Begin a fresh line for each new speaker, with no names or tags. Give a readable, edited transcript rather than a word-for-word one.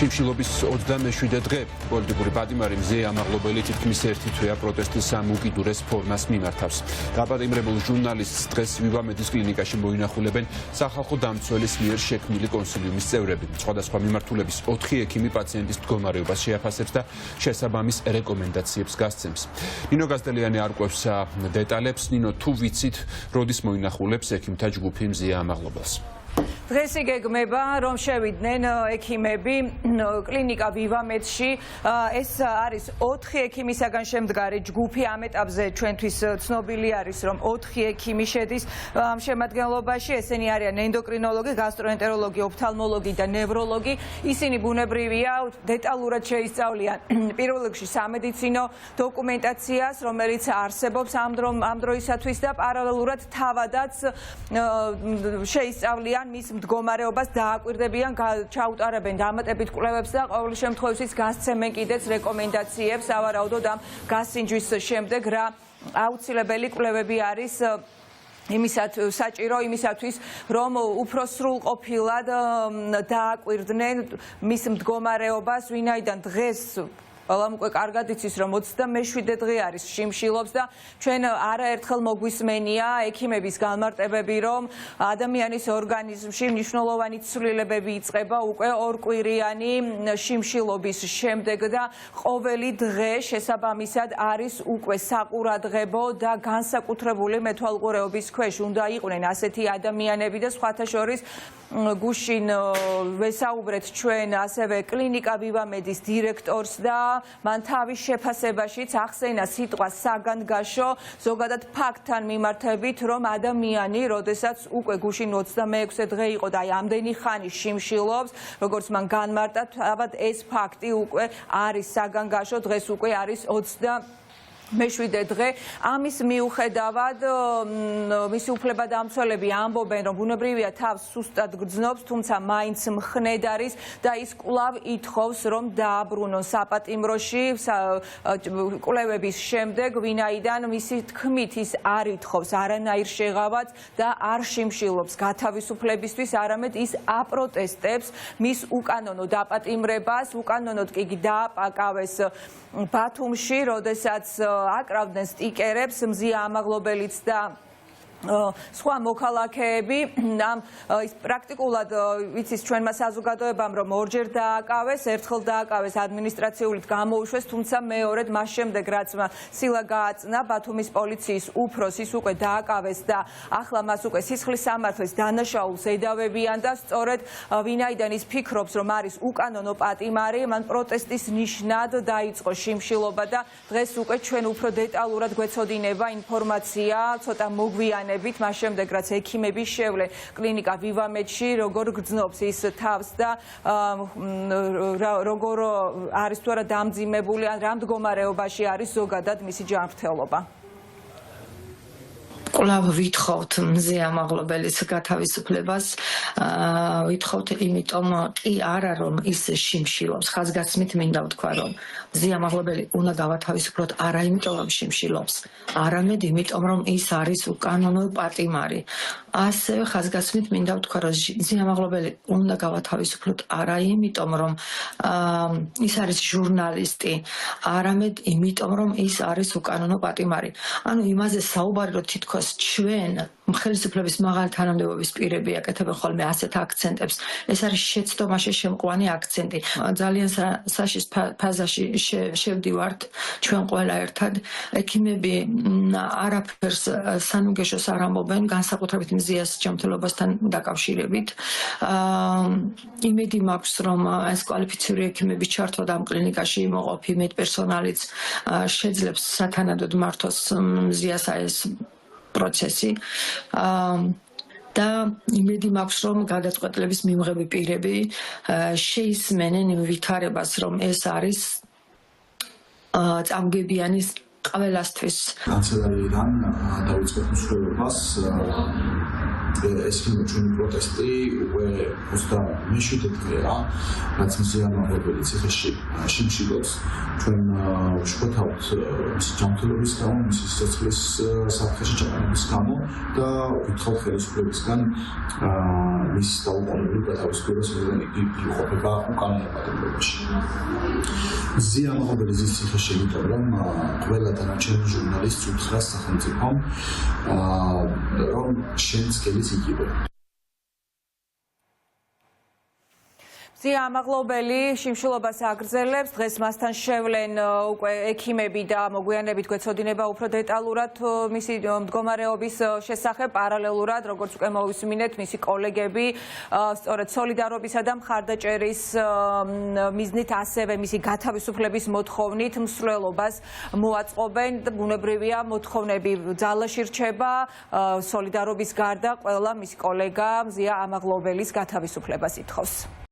შიმშილობის 27 დღე პოლიტიკური პატიმარი მზე ამაღლობელი თითქმის ერთი თვეა პროტესტის სამუკიდურეს ფორმას მიმართავს. Გაპატიმრებულ ჟურნალისტს დღეს ვივამედის კლინიკაში მოინახულებენ სახალხო დამცველის მიერ შექმნილი კონსილიუმის წევრები. Სხვადასხვა მიმართულების 4 ექიმი პაციენტის მდგომარეობას შეაფასებს და შესაბამის რეკომენდაციებს გასცემს. ნინო გაზდელიანი არკვევს დეტალებს. ნინო, თუ ვიცით, როდის მოინახულებს ექიმთა ჯგუფი მზე ამაღლობელს?
დღეს იგეგმება, რომ შევიდნენ ექიმები კლინიკა ვივამედში. ეს არის 4 ექიმისაგან შემდგარი ჯგუფი. ამ ეტაპზე ჩვენთვის ცნობილი არის, რომ 4 ექიმი შედის ამ შემადგენლობაში. ესენი არიან ენდოკრინოლოგი, გასტროენტეროლოგი, ოფთალმოლოგი და ნევროლოგი. ისინი ბუნებრივია, დეტალურად შეისწავლიან პირველ რიგში სამედიცინო დოკუმენტაციას, რომელიც არსებობს ამ დროისათვის და პარალელურად თავადაც შეისწავლიან მის მდგომარეობას დააკვირდებიან, ჩაუტარებენ დამატებით კვლევებს და ყოველ შემთხვევაში გასცემენ კიდეც რეკომენდაციებს, სავარაუდოდ ამ გასინჯვის შემდეგ რა აუცილებელი კვლევები არის საჭირო იმისათვის, რომ უფრო სრულყოფილად დააკვირდნენ მის მდგომარეობას, ვინაიდან დღეს ყველამ უკვე კარგად იცის, რომ 27 დღე არის შიმშილობს და ჩვენ არაერთხელ მოგვისმენია ექიმების განმარტებები, რომ ადამიანის ორგანიზმში მნიშვნელოვანი ცვლილებები იწყება უკვე ორკვირიანი შიმშილობის შემდეგ და ყოველი დღე შესაბამისად არის უკვე საყურადღებო და განსაკუთრებული მეთვალყურეობის ქვეშ უნდა იყვნენ ასეთი ადამიანები და სხვათა შორის გუშინ ვესაუბრეთ ჩვენ ასევე კლინიკა ვივამედის დირექტორს და მან თავის შეფასებაშიც ახსენა სიტყვა საგანგაშო, ზოგადად ფაქტთან მიმართებით, რომ ადამიანი, როდესაც უკვე გუშინ 26 დღე იყო და ამდენი ხანი შიმშილობს, როგორც მან განმარტა, თავად ეს ფაქტი უკვე არის საგანგაშო, დღეს უკვე არის 27 დღე. ამის მიუხედავად მისი უფლებადამცველები ამბობენ, რომ ბუნებრივია თავს სუსტად გრძნობს, თუმცა მაინც მხნედ არის და ის კვლავ ითხოვს, რომ დააბრუნონ საპატიმროში კვლევების შემდეგ, ვინაიდან მისი თქმით ის არ ითხოვს არანაირ შეღავად და არ შიმშილობს გათავისუფლებისთვის, არამედ ის აპროტესტებს მის უკანონო დაპატიმრებას, უკანონოდ კი დააპაკავეს ბათუმში, როდესაც აკრავდნენ სტიკერებს მზე ამაღლობელიც და სხვა მოქალაქეები. პრაქტიკულად ვიცის ჩვენმა საზოგადოებამ, რომ ორჯერ დააკავეს, ერთხელ დააკავეს ადმინისტრაციულით გამოუშვეს, თუმცა მეორედ მას შემდეგ რაც სილა გააწნა ბათუმის პოლიციის უფროსის უკვე დააკავეს და ახლა მას უკვე სისხლის სამართლის დანაშაულს ედავებიან და სწორედ ვინაიდან ის ფიქრობს, რომ არის უკანონო პატიმარი, მან პროტესტის ნიშნად დაიწყო შიმშილობა და დღეს უკვე ჩვენ უფრო დეტალურად გვეცოდინება ინფორმაცია, ცოტა მოგვიანებით, მას შემდეგ რაც ექიმები შევლენ კლინიკა ვივამედში, როგორ გრძნობს ის თავს და როგორ არის თუ არა დამძიმებული, ან რა მდგომარეობაში არის ზოგადად მისი ჯანმრთელობა.
კვლავ ვითხოვთ მზე ამაღლობელის გათავისუფლებას, ვითხოვთ იმიტომ კი არა, რომ ის შიმშილობს. ხაზგასმით მინდა ვთქვა, რომ მზე ამაღლობელი უნდა გავათავისუფლოთ არა იმიტომ, რომ შიმშილობს, არამედ იმიტომ, რომ ის არის უკანონო პატიმარი. ასევე ხაზგასმით მინდა ვთქვა, რომ მზე ამაღლობელი უნდა გავათავისუფლოთ არა იმიტომ, რომ ის არის ჟურნალისტი, არამედ იმიტომ, რომ ის არის უკანონო პატიმარი. ანუ იმაზე საუბარი, რომ თითქოს ჩვენ ხელისუფლების მაღალი თანამდებობის პირები აკეთებენ ხოლმე ასეთ აქცენტებს. ეს არის შეცდომაში შემყვანი აქცენტი. ძალიან საშიშ ფაზაში შევდივართ ჩვენ ყველა ერთად. ექიმები არაფერს სანუგეშოს არ ამბობენ, განსაკუთრებით მზეას ჯანმრთელობასთან დაკავშირებით. იმედი მაქვს, რომ ეს კვალიფიციური ექიმების ჩართვა ამ კლინიკაში იმოყოფი მედპერსონალიც შეძლებს სათანადოდ მართოს მზეას ეს პროცესი და იმედი მაქვს, რომ გადაწყვეტილების მიმღები პირები შეისმენენ იმ ვითარებას, რომ ეს არის წამგებიანი ყველასთვის.
კანცელარიიდან დაიწყო მსვლელობას ეს იქნება ჩვენი პროტესტი უკვე 27 დღეა, რაც მზია ამაღლებელი ციხეში შიმშილობს. ჩვენ ვშფოთავთ მისი ჯანმრთელობის გამო, მისი სიცოცხლის საფრთხეში ჩაყენების გამო და ვითხოვთ ხელისუფლებისგან მის დაუყოვნებლივ გათავისუფლებას, რადგან იგი იმყოფება უკანონო. მზია ამაღლებელი ზის ციხეში, იმიტომ რომ ყველა დანარჩენი ჟურნალისტს უთხრა სახელმწიფომ რომ შენს კელის იგივე.
მზია ამაღლობელი შიმშილობას აგრძელებს. დღეს მასთან შევლენ უკვე ექიმები და მოგვიანებით გვეცოდინება უფრო დეტალურად მისი მდგომარეობის შესახებ. პარალელურად, როგორც უკვე მოვისმინეთ, მისი კოლეგები სწორედ სოლიდარობისა და მხარდაჭერის მიზნით, ასევე მისი გათავისუფლების მოთხოვნით მსვლელობას მოაწყობენ. ბუნებრივია, მოთხოვნები ძალაში რჩება. სოლიდარობის გარდა ყველა მისი კოლეგა მზია ამაღლობელის გათავისუფლებას ითხოვს.